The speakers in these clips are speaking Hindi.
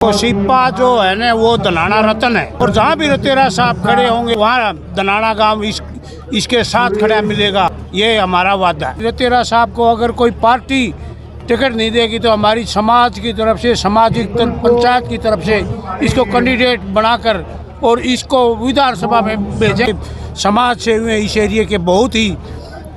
तो शिपा जो है ना वो धनाना रतन है और जहाँ भी रतेरा साहब खड़े होंगे वहाँ धनाना गांव इसके साथ खड़ा मिलेगा। ये हमारा वादा है। रतेरा साहब को अगर कोई पार्टी टिकट नहीं देगी तो हमारी समाज की तरफ से, सामाजिक पंचायत की तरफ से इसको कैंडिडेट बनाकर और इसको विधानसभा में भेजें। समाज सेवी हैं, इस एरिया के बहुत ही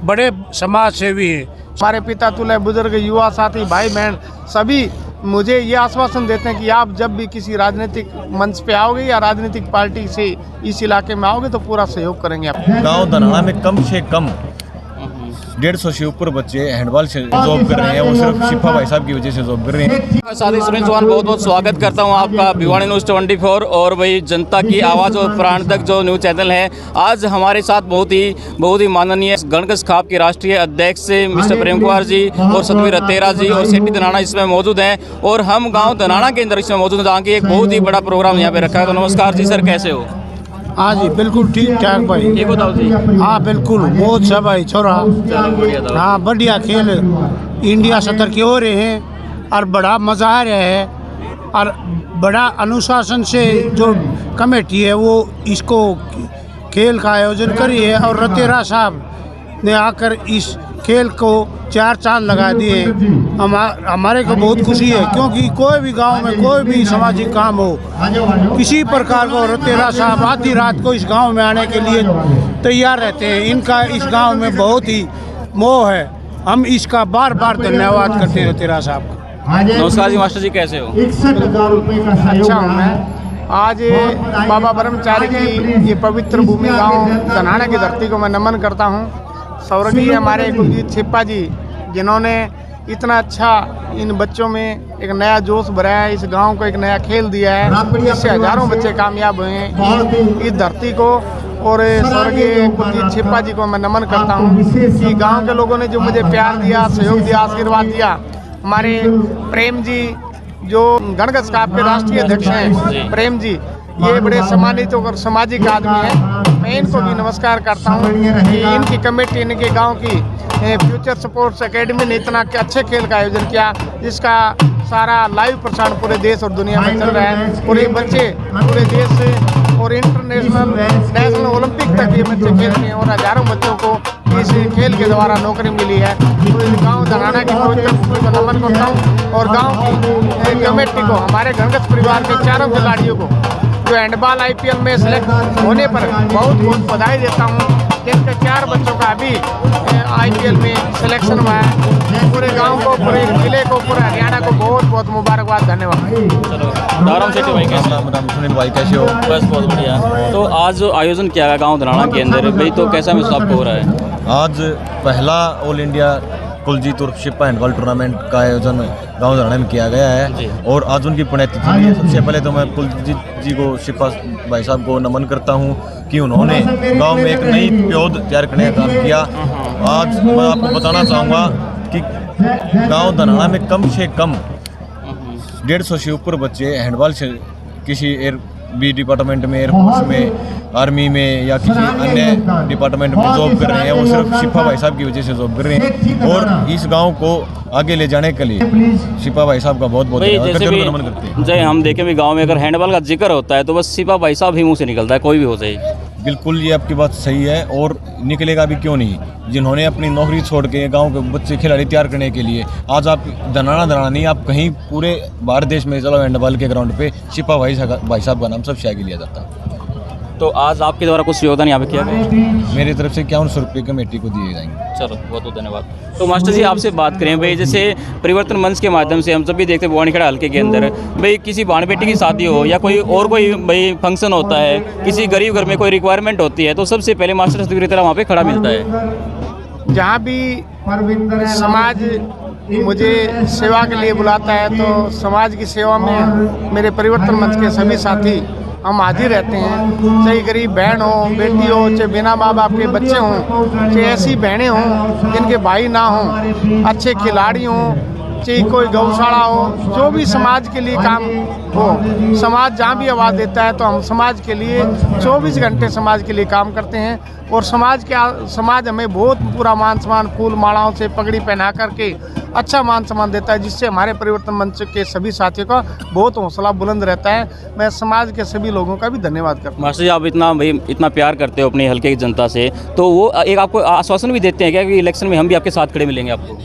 बड़े समाज सेवी हैं। हमारे पिता तुल्य बुजुर्ग, युवा साथी, भाई बहन सभी मुझे ये आश्वासन देते हैं कि आप जब भी किसी राजनीतिक मंच पे आओगे या राजनीतिक पार्टी से इस इलाके में आओगे तो पूरा सहयोग करेंगे आप। गांव धनाना में कम से कम 150 से ऊपर बच्चे हैंडबॉल से जॉब कर रहे हैं। वो सिर्फ शिफा भाई साहब की वजह से जॉब कर रहे हैं। साथी सुरेश चौहान बहुत बहुत स्वागत करता हूं आपका भिवानी न्यूज़ 24 और वही जनता की आवाज़ और प्राण तक जो न्यूज़ चैनल है। आज हमारे साथ बहुत ही माननीय गणगस खाप के राष्ट्रीय अध्यक्ष मिस्टर प्रेम कुमार जी और सतवीर रतेरा जी और सेठी धनाना इसमें मौजूद हैं और हम गाँव धनाना के अंदर इसमें मौजूद हैं जहाँ की एक बहुत ही बड़ा प्रोग्राम यहाँ पे रखा है। तो नमस्कार जी सर, कैसे हो? हाँ जी बिल्कुल ठीक ठाक भाई। ये बताओ जी। हाँ बिल्कुल बहुत सब भाई छोरा। हाँ बढ़िया खेल इंडिया सतर के हो रहे हैं और बड़ा मज़ा आ रहा है और बड़ा अनुशासन से जो कमेटी है वो इसको खेल का आयोजन करी है और रतेरा साहब ने आकर इस खेल को 4 चांद लगा दिए। हमारे को बहुत खुशी है क्योंकि कोई भी गांव में कोई भी सामाजिक काम हो किसी प्रकार को रतेरा साहब आधी रात को इस गांव में आने के लिए तैयार रहते हैं। इनका इस गांव में बहुत ही मोह है। हम इसका बार बार धन्यवाद करते हैं रतेरा साहब का। नमस्कार जी मास्टर जी, कैसे हो? अच्छा हूँ मैं। आज बाबा ब्रह्मचारी की ये पवित्र भूमि गांव धनाना की धरती को मैं नमन करता हूँ। स्वर्गीय हमारे कुलजीत छिप्पा जी जिन्होंने इतना अच्छा इन बच्चों में एक नया जोश भरा है, इस गांव को एक नया खेल दिया है, इससे हजारों बच्चे कामयाब हुए हैं इस धरती को। और स्वर्गीय कुलजीत छिप्पा जी को मैं नमन करता हूं कि गांव के लोगों ने जो मुझे प्यार दिया, सहयोग दिया, आशीर्वाद दिया। हमारे प्रेम जी जो गणगस खाप के राष्ट्रीय अध्यक्ष हैं, प्रेम जी ये बड़े सम्मानित और सामाजिक आदमी हैं। मैं इनको भी नमस्कार करता हूँ कि इनकी कमेटी, इनके गांव की फ्यूचर स्पोर्ट्स एकेडमी ने इतना अच्छे खेल का आयोजन किया जिसका सारा लाइव प्रसारण पूरे देश और दुनिया में चल रहा है। और ये बच्चे पूरे देश से और इंटरनेशनल, नेशनल, ओलंपिक तक ये बच्चे खेलते हैं और हजारों बच्चों को इस खेल के द्वारा नौकरी मिली है। तो इस गाँव धनाना की पवित्र भूमि को नमन करता हूँ और गाँव की कमेटी को, हमारे गणगस परिवार के चारों खिलाड़ियों को जो हैंडबॉल IPL में सेलेक्ट होने पर बहुत बहुत बधाई देता हूँ। जिनके 4 बच्चों का अभी IPL में सिलेक्शन हुआ है। पूरे गांव को, पूरे जिले को, पूरे हरियाणा को बहुत बहुत मुबारकबाद, धन्यवाद। चलो राम सेठी भाई कैसे? राम सुनील भाई कैसे हो? बस बहुत बढ़िया। तो आज जो आयोजन किया गया गाँव धनाना के अंदर भाई, तो कैसा महसूस आपको हो रहा है? आज पहला ऑल इंडिया कुलजीत और शिपा हैंडबॉल टूर्नामेंट का आयोजन गांव धनाना में किया गया है और आज उनकी पुण्यतिथि है। सबसे पहले तो मैं कुलजीत जी को, शिपा भाई साहब को नमन करता हूं कि उन्होंने गांव में एक नई पौध तैयार करने का काम किया। आज मैं आपको बताना चाहूँगा कि गांव धनाना में कम से कम 150 से ऊपर बच्चे हैंडबॉल से किसी डिपार्टमेंट में, एयरफोर्स में, आर्मी में या किसी अन्य डिपार्टमेंट में जॉब कर रहे हैं। वो सिर्फ शिफा भाई साहब की वजह से जॉब कर रहे हैं और इस गांव को आगे ले जाने के लिए शिफा भाई साहब का बहुत बहुत नमन करते हैं। जय हम देखें भी गांव में अगर हैंडबॉल का जिक्र होता है तो बस शिफा भाई साहब ही मुँह से निकलता है, कोई भी हो जाए। बिल्कुल ये आपकी बात सही है और निकलेगा भी क्यों नहीं, जिन्होंने अपनी नौकरी छोड़ के गांव के बच्चे खिलाड़ी तैयार करने के लिए आज आप धनाना नहीं, आप कहीं पूरे भारत देश में चलो हैंडबॉल के ग्राउंड पे शिपा भाई साहब का नाम सबसे आगे लिया जाता है। तो आज आपके द्वारा कुछ योगदान यहाँ पे किया गया? मेरी तरफ से 51 रुपये कमेटी को दिए जाएंगे। चलो बहुत बहुत धन्यवाद। तो मास्टर जी आपसे बात करें भाई, जैसे परिवर्तन मंच के माध्यम से हम सभी भी देखते हैं भिवानीखेड़ा हल्के के अंदर भाई किसी बहन बेटी की शादी हो या कोई भाई फंक्शन होता है, किसी गरीब घर में कोई रिक्वायरमेंट होती है तो सबसे पहले मास्टर सतवीर रतेरा वहाँ पे खड़ा मिलता है। जहाँ भी समाज मुझे सेवा के लिए बुलाता है तो समाज की सेवा में मेरे परिवर्तन मंच के सभी साथी हम हाजिर रहते हैं। चाहे गरीब बहन हो, बेटी हो, चाहे बिना माँ बाप के बच्चे हों, चाहे ऐसी बहनें हों जिनके भाई ना हों, अच्छे खिलाड़ी हों, चाहे कोई गौशाला हो, जो भी समाज के लिए काम हो, समाज जहाँ भी आवाज़ देता है तो हम समाज के लिए 24 घंटे समाज के लिए काम करते हैं। और समाज हमें बहुत पूरा मान सम्मान, फूल मालाओं से पगड़ी पहना करके अच्छा मान सम्मान देता है, जिससे हमारे परिवर्तन मंच के सभी साथियों का बहुत हौसला बुलंद रहता है। मैं समाज के सभी लोगों का भी धन्यवाद करता हूँ। मास्टर जी, आप इतना प्यार करते हो अपने हल्के की जनता से, तो वो एक आपको आश्वासन भी देते हैं क्या कि इलेक्शन में हम भी आपके साथ खड़े मिलेंगे आपको?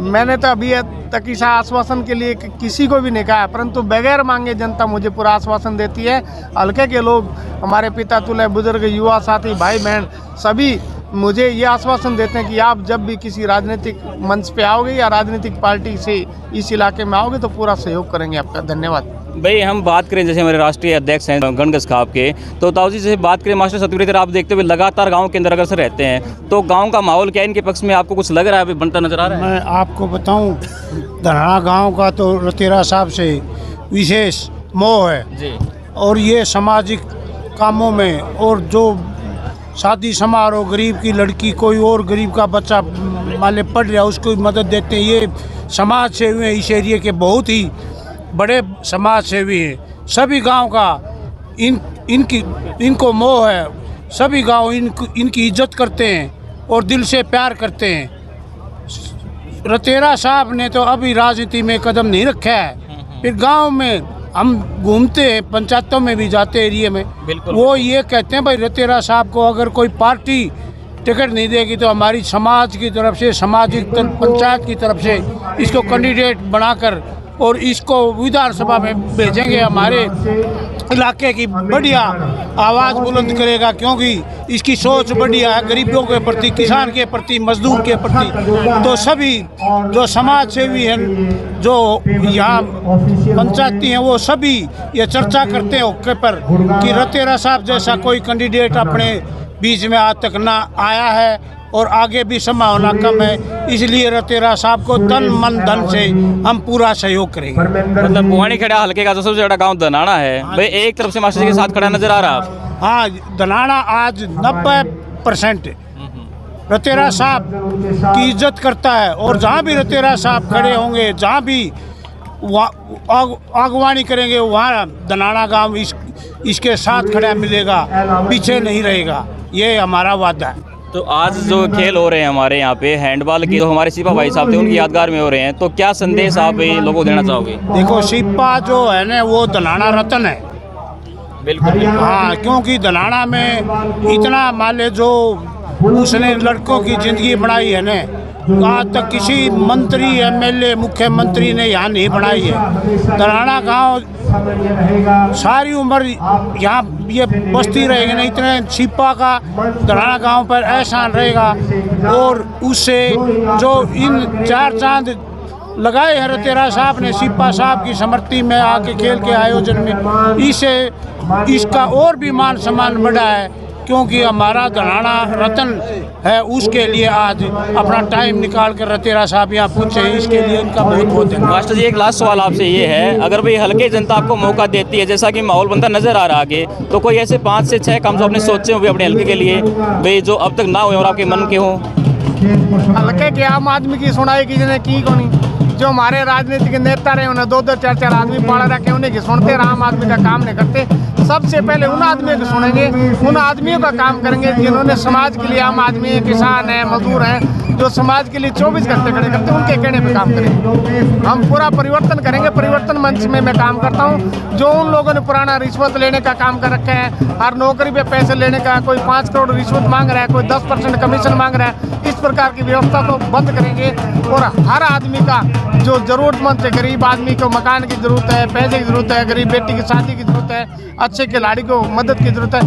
मैंने तो अभी तक इस आश्वासन के लिए किसी को भी नहीं कहा, परंतु बगैर मांगे जनता मुझे पूरा आश्वासन देती है। हल्के के लोग, हमारे पिता तुल्य बुजुर्ग, युवा साथी, भाई बहन सभी मुझे ये आश्वासन देते हैं कि आप जब भी किसी राजनीतिक मंच पे आओगे या राजनीतिक पार्टी से इस इलाके में आओगे तो पूरा सहयोग करेंगे आपका। धन्यवाद। भाई हम बात करें जैसे हमारे राष्ट्रीय अध्यक्ष हैं गणगस खाप के, तो ताऊ जी जैसे बात करें मास्टर सतवीर, आप देखते हुए लगातार गांव के अंदर अगर रहते हैं तो गांव का माहौल क्या इनके पक्ष में आपको कुछ लग रहा है, अभी बनता नजर आ रहा है? मैं आपको बताऊं, धनाना गांव का तो रतेरा साहब से विशेष मोह है जी। और ये सामाजिक कामों में, और जो शादी समारोह, गरीब की लड़की, कोई और गरीब का बच्चा मान ले पढ़ रहा है उसको मदद देते हैं। ये समाज सेवी हैं, इस एरिए के बहुत ही बड़े समाज सेवी हैं। सभी गांव का इनको मोह है, सभी गांव इनकी इज्जत करते हैं और दिल से प्यार करते हैं। रतेरा साहब ने तो अभी राजनीति में कदम नहीं रखा है, फिर गांव में हम घूमते हैं, पंचायतों में भी जाते एरिया में, वो ये कहते हैं भाई रतेरा साहब को अगर कोई पार्टी टिकट नहीं देगी तो हमारी समाज की तरफ से, सामाजिक पंचायत की तरफ से इसको कैंडिडेट बनाकर और इसको विधानसभा में भेजेंगे। हमारे इलाके की बढ़िया आवाज़ बुलंद करेगा, क्योंकि इसकी सोच बढ़िया है, गरीबों के प्रति, किसान के प्रति, मजदूर के प्रति। तो सभी जो समाज सेवी हैं, जो यहाँ पंचायती हैं, वो सभी ये चर्चा करते हैं ओके पर कि रतेरा साहब जैसा कोई कैंडिडेट अपने बीच में आज तक ना आया है और आगे भी संभावना कम है, इसलिए रतेरा साहब को तन मन धन से हम पूरा सहयोग करेंगे। मतलब बुवानी खेड़ा हल्के का जो सबसे बड़ा गांव धनाना है, भाई एक तरफ से मास्टर जी के साथ खड़ा नजर आ रहा है। हाँ, धनाना आज 90% रतेरा साहब की इज्जत करता है, और जहाँ भी रतेरा साहब खड़े होंगे, जहाँ भी अगवानी करेंगे, वहाँ धनाना गांव इसके साथ खड़ा मिलेगा, पीछे नहीं रहेगा, ये हमारा वादा है। तो आज जो खेल हो रहे हैं हमारे यहाँ पे हैंडबॉल के, जो हमारे सिपा भाई साहब थे उनकी यादगार में हो रहे हैं, तो क्या संदेश आप लोगों को देना चाहोगे? देखो, सिपा जो है ना वो धनाना रतन है। बिल्कुल। हाँ, क्योंकि धनाना में इतना मान ले जो उसने लड़कों की ज़िंदगी बनाई है ना, आज तक किसी मंत्री, एमएलए, मुख्यमंत्री ने यहाँ नहीं बनाई है। धनाना गांव सारी उम्र यहाँ ये बस्ती रहेगी ना, इतने सिपा का धनाना गांव पर एहसान रहेगा। और उससे जो इन 4 चांद लगाए हैं रतेरा साहब ने सिपा साहब की स्मृति में आके खेल के आयोजन में, इसे इसका और भी मान सम्मान बढ़ा है, क्योंकि हमारा धनाना रतन है, उसके लिए आज अपना टाइम निकाल कर रतेरा साहब यहाँ पूछे, इसके लिए इनका बहुत बहुत धन्यवाद। मास्टर जी, एक लास्ट सवाल आपसे ये है, अगर भाई हल्के जनता आपको मौका देती है, जैसा कि माहौल बनता नजर आ रहा है आगे, तो कोई ऐसे 5 से 6 काम जो आपने सोचे हुए अपने हल्के के लिए भाई, जो अब तक ना हुए और आपके मन के हों? हल्के के आम आदमी की सुनाई की कौन, जो हमारे राजनीतिक नेता रहे उन्हें 2-2 4-4 आदमी पाड़ा रखे, उन्हें की सुनते, आम आदमी का काम नहीं करते। सबसे पहले उन आदमियों को सुनेंगे, उन आदमियों का काम करेंगे जिन्होंने समाज के लिए, आम आदमी, किसान है, मजदूर हैं, जो समाज के लिए 24 घंटे खड़े करते हैं, उनके कहने पे काम करेंगे। हम पूरा परिवर्तन करेंगे। परिवर्तन मंच में मैं काम करता हूँ। जो उन लोगों ने पुराना रिश्वत लेने का काम कर रखे हैं, हर नौकरी पे पैसे लेने का, कोई 5 करोड़ रिश्वत मांग रहा है, कोई 10% कमीशन मांग रहा है, इस प्रकार की व्यवस्था को बंद करेंगे। और हर आदमी का जो ज़रूरतमंद है, गरीब आदमी को मकान की ज़रूरत है, पैसे की ज़रूरत है, गरीब बेटी की शादी की ज़रूरत है, अच्छे खिलाड़ी को मदद की ज़रूरत है,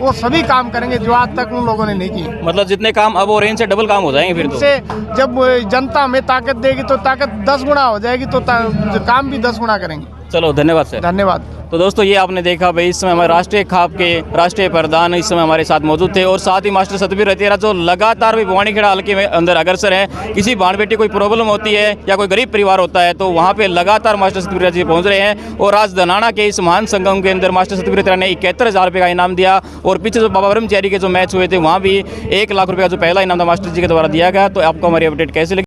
वो सभी काम करेंगे जो आज तक उन लोगों ने नहीं किए। मतलब जितने काम अब हो रहे हैं इनसे डबल काम हो जाएंगे फिर तो। से जब जनता हमें ताकत देगी तो ताकत 10 गुना हो जाएगी, तो काम भी 10 गुना करेंगे। चलो, धन्यवाद सर। धन्यवाद। तो दोस्तों, ये आपने देखा भाई, इस समय हमारे राष्ट्रीय खाप के राष्ट्रीय प्रधान इस समय हमारे साथ मौजूद थे, और साथ ही मास्टर सतबीर रतेरा जो लगातार भी बुवानी खेड़ा हल्के में अंदर अग्रसर है। किसी बाण बेटी कोई प्रॉब्लम होती है या कोई गरीब परिवार होता है तो वहाँ पे लगातार मास्टर सतबीर जी पहुँच रहे हैं। और आज धनाना के इस महान संगम के अंदर मास्टर सतबीर रतेरा ने 71,000 रुपये का इनाम दिया, और पीछे जो बाबा ब्रह्मचारी के जो मैच हुए थे वहाँ भी 1 लाख रुपये का जो पहला इनाम था मास्टर जी के द्वारा दिया गया। तो आपको हमारी अपडेट कैसे लगी?